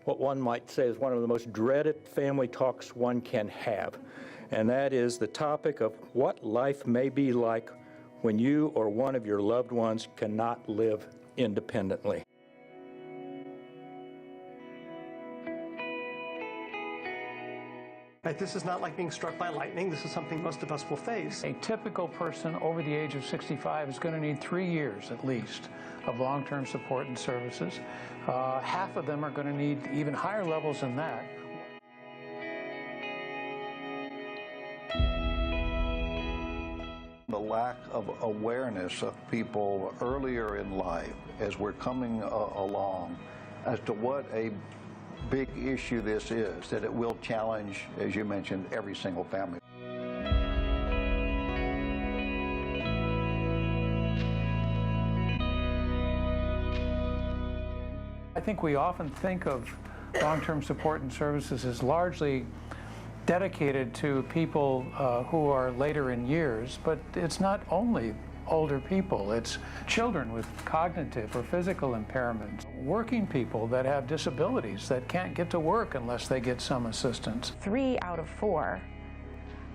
what one might say is one of the most dreaded family talks one can have, and that is the topic of what life may be like when you or one of your loved ones cannot live independently. Right, this is not like being struck by lightning. This is something most of us will face. A typical person over the age of 65 is going to need 3 years at least of long-term support and services. Half of them are going to need even higher levels than that. The lack of awareness of people earlier in life as we're coming along as to what a big issue this is, that it will challenge, as you mentioned, every single family. I think we often think of long-term support and services as largely dedicated to people who are later in years, but it's not only older people, it's children with cognitive or physical impairments, working people that have disabilities that can't get to work unless they get some assistance. 3 out of 4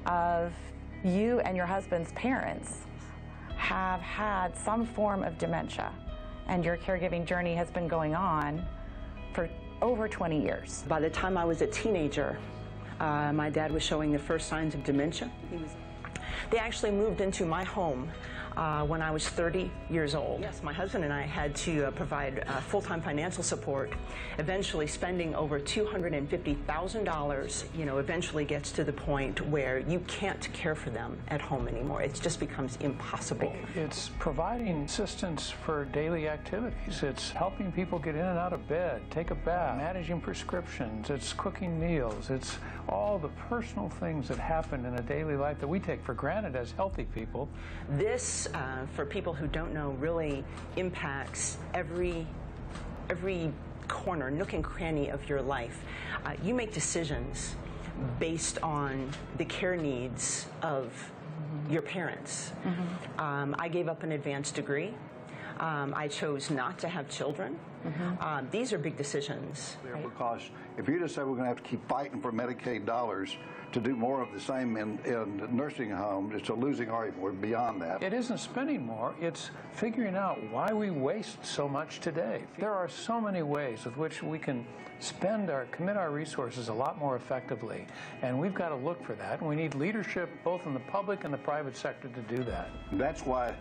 of you and your husband's parents have had some form of dementia, and your caregiving journey has been going on for over 20 years. By the time I was a teenager, my dad was showing the first signs of dementia. They actually moved into my home when I was 30 years old. Yes, my husband and I had to provide full-time financial support, eventually spending over $250,000, eventually gets to the point where you can't care for them at home anymore. It just becomes impossible. It's providing assistance for daily activities. It's helping people get in and out of bed, take a bath, managing prescriptions, it's cooking meals, it's all the personal things that happen in a daily life that we take for granted as healthy people. This, for people who don't know, really impacts every corner, nook and cranny of your life. You make decisions based on the care needs of your parents. I gave up an advanced degree. I chose not to have children. These are big decisions. Because if you just say we're going to have to keep fighting for Medicaid dollars to do more of the same in nursing homes, it's a losing argument. We're beyond that. It isn't spending more, it's figuring out why we waste so much today. There are so many ways with which we can commit our resources a lot more effectively, and we've got to look for that, and we need leadership both in the public and the private sector to do that. That's why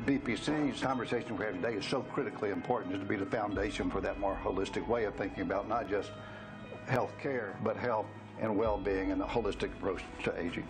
BPC's conversation we're having today is so critically important, is to be the foundation for that more holistic way of thinking about not just health care, but health and well-being and a holistic approach to aging.